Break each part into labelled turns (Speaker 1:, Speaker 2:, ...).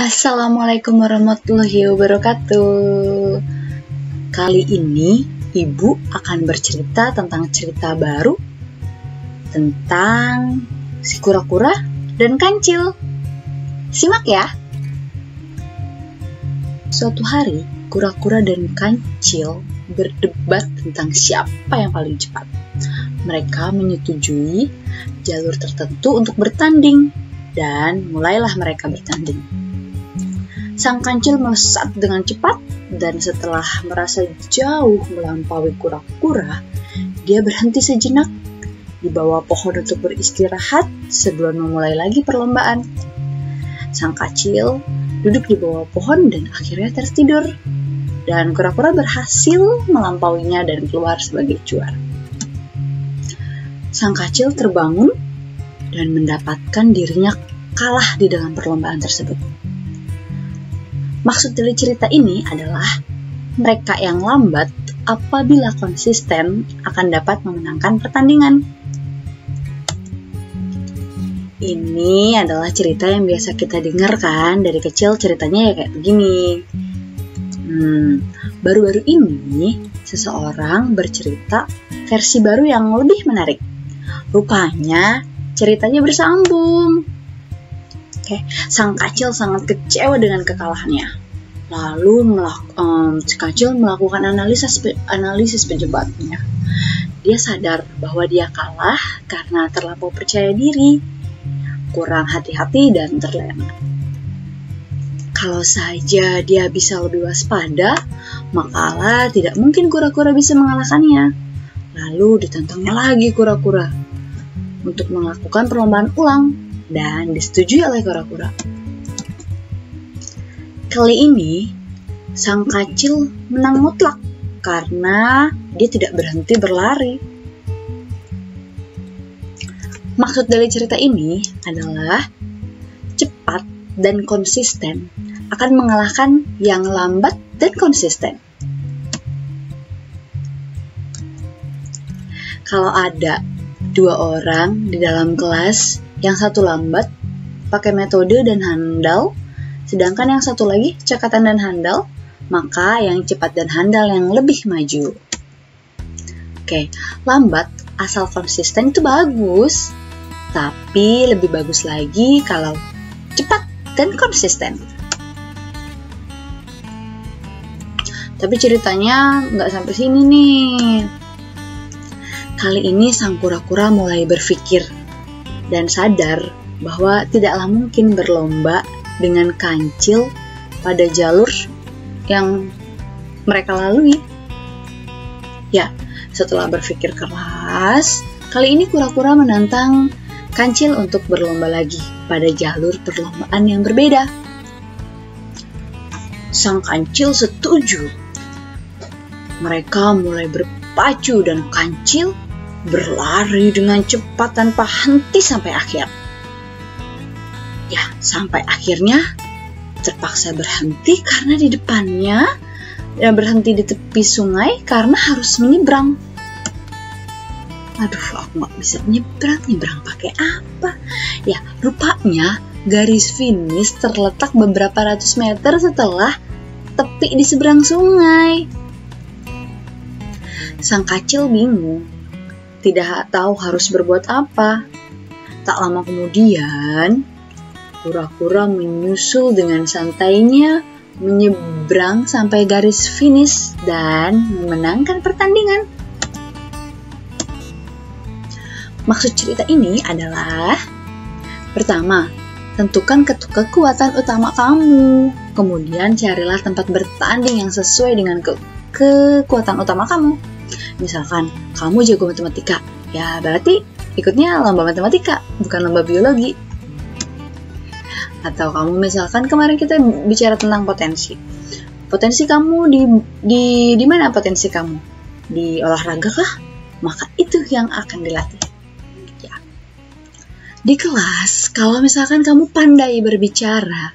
Speaker 1: Assalamualaikum warahmatullahi wabarakatuh. Kali ini Ibu akan bercerita tentang cerita baru tentang si kura-kura dan kancil. Simak ya. Suatu hari, kura-kura dan kancil berdebat tentang siapa yang paling cepat. Mereka menyetujui jalur tertentu untuk bertanding dan mulailah mereka bertanding. Sang kancil melesat dengan cepat dan setelah merasa jauh melampaui kura-kura, dia berhenti sejenak di bawah pohon untuk beristirahat sebelum memulai lagi perlombaan. Sang kancil duduk di bawah pohon dan akhirnya tertidur, dan kura-kura berhasil melampauinya dan keluar sebagai juara. Sang kancil terbangun dan mendapatkan dirinya kalah di dalam perlombaan tersebut. Maksud dari cerita ini adalah mereka yang lambat apabila konsisten akan dapat memenangkan pertandingan. Ini adalah cerita yang biasa kita dengar kan dari kecil, ceritanya ya kayak begini. Baru-baru ini seseorang bercerita versi baru yang lebih menarik. Rupanya ceritanya bersambung. Sang kancil sangat kecewa dengan kekalahannya. Lalu si kancil melakukan analisis penyebabnya. Dia sadar bahwa dia kalah karena terlampau percaya diri, kurang hati-hati dan terlena. Kalau saja dia bisa lebih waspada, maka tidak mungkin kura-kura bisa mengalahkannya. Lalu ditantangnya lagi kura-kura untuk melakukan perlombaan ulang dan disetujui oleh kura-kura. Kali ini, sang kancil menang mutlak karena dia tidak berhenti berlari. Maksud dari cerita ini adalah cepat dan konsisten akan mengalahkan yang lambat dan konsisten. Kalau ada dua orang di dalam kelas, yang satu lambat, pakai metode dan handal, sedangkan yang satu lagi cekatan dan handal, maka yang cepat dan handal yang lebih maju. Lambat asal konsisten itu bagus, tapi lebih bagus lagi kalau cepat dan konsisten. Tapi ceritanya nggak sampai sini nih. Kali ini sang kura-kura mulai berpikir dan sadar bahwa tidaklah mungkin berlomba dengan kancil pada jalur yang mereka lalui. Ya, setelah berpikir keras, kali ini kura-kura menantang kancil untuk berlomba lagi pada jalur perlombaan yang berbeda. Sang kancil setuju. Mereka mulai berpacu dan kancil berlari dengan cepat tanpa henti sampai akhir. Ya, sampai akhirnya terpaksa berhenti karena di depannya berhenti di tepi sungai karena harus menyeberang. Aduh, aku gak bisa nyebrang pakai apa? Ya, rupanya garis finish terletak beberapa ratus meter setelah tepi di seberang sungai. Sang kancil bingung, tidak tahu harus berbuat apa. Tak lama kemudian, kura-kura menyusul dengan santainya menyeberang sampai garis finish dan memenangkan pertandingan. Maksud cerita ini adalah: pertama, tentukan kekuatan utama kamu. Kemudian carilah tempat bertanding yang sesuai dengan kekuatan utama kamu. Misalkan kamu jago matematika, ya berarti ikutnya lomba matematika, bukan lomba biologi. Atau kamu misalkan kemarin kita bicara tentang potensi. Potensi kamu di mana potensi kamu? Di olahraga kah? Maka itu yang akan dilatih. Ya. Di kelas, kalau misalkan kamu pandai berbicara,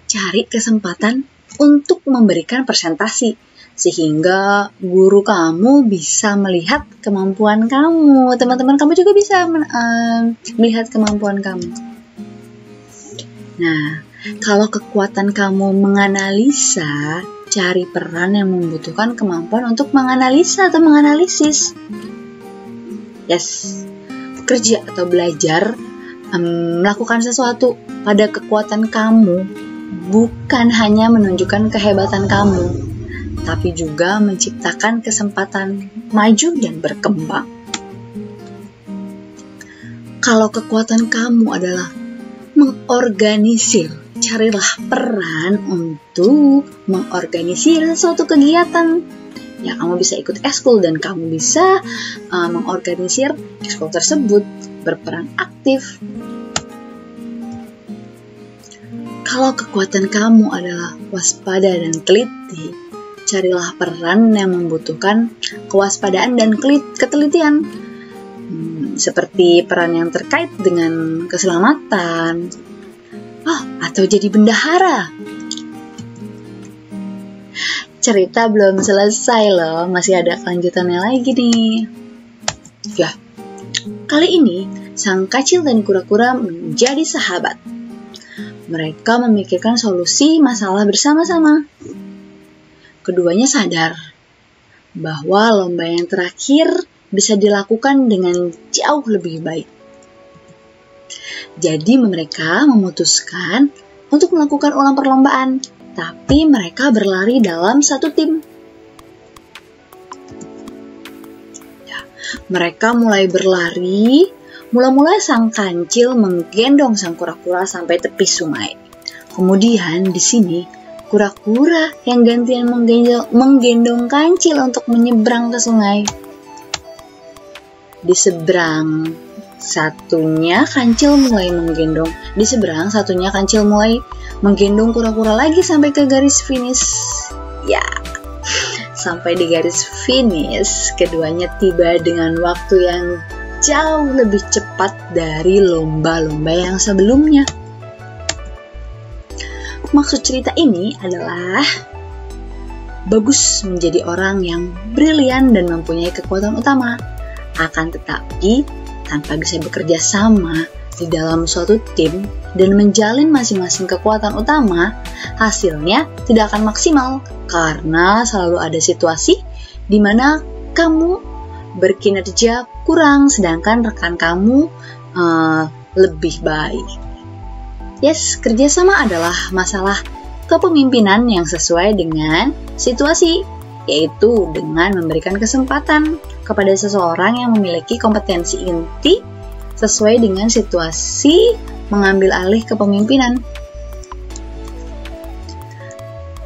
Speaker 1: cari kesempatan untuk memberikan presentasi sehingga guru kamu bisa melihat kemampuan kamu. Teman-teman kamu juga bisa melihat kemampuan kamu. Nah, Kalau kekuatan kamu menganalisa, cari peran yang membutuhkan kemampuan untuk menganalisa atau menganalisis. Yes, bekerja atau belajar melakukan sesuatu pada kekuatan kamu bukan hanya menunjukkan kehebatan kamu, tapi juga menciptakan kesempatan maju dan berkembang. Kalau kekuatan kamu adalah mengorganisir, carilah peran untuk mengorganisir suatu kegiatan. Ya, kamu bisa ikut ekskul dan kamu bisa mengorganisir ekskul tersebut, berperan aktif. Kalau kekuatan kamu adalah waspada dan teliti, carilah peran yang membutuhkan kewaspadaan dan ketelitian. Seperti peran yang terkait dengan keselamatan, atau jadi bendahara. Cerita belum selesai loh, masih ada kelanjutannya lagi nih. Ya, kali ini sang kancil dan kura-kura menjadi sahabat. Mereka memikirkan solusi masalah bersama-sama. Keduanya sadar bahwa lomba yang terakhir bisa dilakukan dengan jauh lebih baik. Jadi mereka memutuskan untuk melakukan ulang perlombaan, tapi mereka berlari dalam satu tim. Ya, mereka mulai berlari. Mula-mula sang kancil menggendong sang kura-kura sampai tepi sungai. Kemudian di sini kura-kura yang gantian menggendong kancil untuk menyeberang ke sungai. Di seberang satunya kancil mulai menggendong kura-kura lagi sampai ke garis finish. Ya, sampai di garis finish, keduanya tiba dengan waktu yang jauh lebih cepat dari lomba-lomba yang sebelumnya. Maksud cerita ini adalah bagus menjadi orang yang brilian dan mempunyai kekuatan utama. Akan tetapi, tanpa bisa bekerja sama di dalam suatu tim dan menjalin masing-masing kekuatan utama, hasilnya tidak akan maksimal karena selalu ada situasi di mana kamu berkinerja kurang sedangkan rekan kamu lebih baik. Yes, kerjasama adalah masalah kepemimpinan yang sesuai dengan situasi, yaitu dengan memberikan kesempatan kepada seseorang yang memiliki kompetensi inti sesuai dengan situasi mengambil alih kepemimpinan.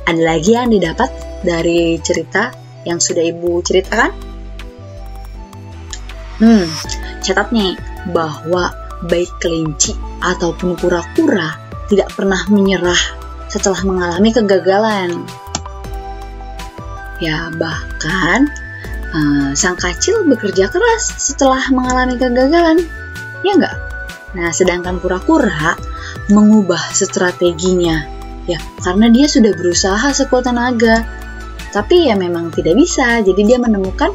Speaker 1: Ada lagi yang didapat dari cerita yang sudah Ibu ceritakan? Catat nih bahwa baik kelinci ataupun kura-kura tidak pernah menyerah setelah mengalami kegagalan. Ya, bahkan sang kancil bekerja keras setelah mengalami kegagalan. Ya enggak? Nah, sedangkan kura-kura mengubah strateginya. Ya, karena dia sudah berusaha sekuat tenaga. Tapi ya memang tidak bisa, jadi dia menemukan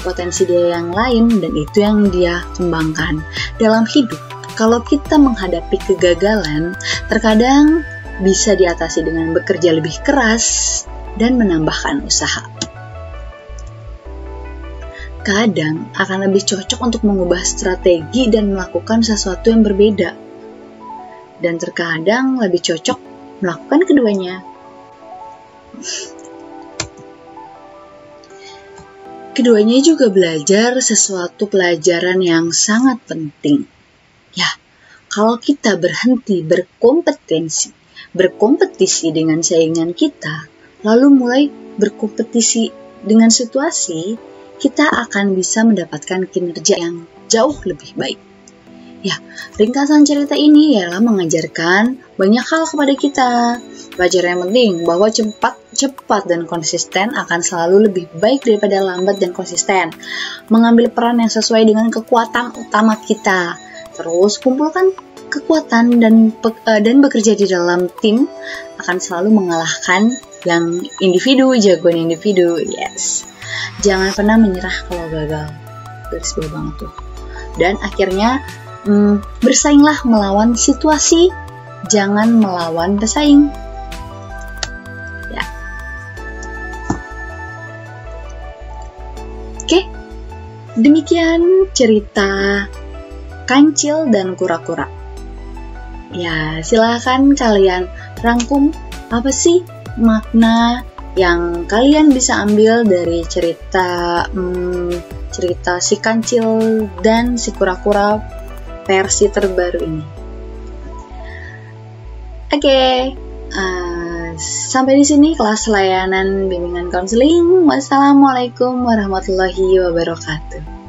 Speaker 1: potensi dia yang lain dan itu yang dia kembangkan. Dalam hidup, kalau kita menghadapi kegagalan, terkadang bisa diatasi dengan bekerja lebih keras dan menambahkan usaha. Kadang akan lebih cocok untuk mengubah strategi dan melakukan sesuatu yang berbeda. Dan terkadang lebih cocok melakukan keduanya. Keduanya juga belajar sesuatu pelajaran yang sangat penting. Ya, kalau kita berhenti berkompetisi dengan saingan kita, lalu mulai berkompetisi dengan situasi, kita akan bisa mendapatkan kinerja yang jauh lebih baik. Ya, ringkasan cerita ini ialah mengajarkan banyak hal kepada kita. Pelajaran yang penting bahwa cepat dan konsisten akan selalu lebih baik daripada lambat dan konsisten. Mengambil peran yang sesuai dengan kekuatan utama kita. Terus kumpulkan kekuatan dan bekerja di dalam tim akan selalu mengalahkan yang jagoan individu. Yes. Jangan pernah menyerah kalau gagal. Garis bawah banget tuh. Dan akhirnya bersainglah melawan situasi jangan melawan pesaing. Ya. Oke, demikian cerita Kancil dan Kura-kura. Ya, silahkan kalian rangkum apa sih makna yang kalian bisa ambil dari cerita si Kancil dan si Kura-kura versi terbaru ini. Oke, sampai di sini kelas layanan bimbingan konseling. Wassalamualaikum warahmatullahi wabarakatuh.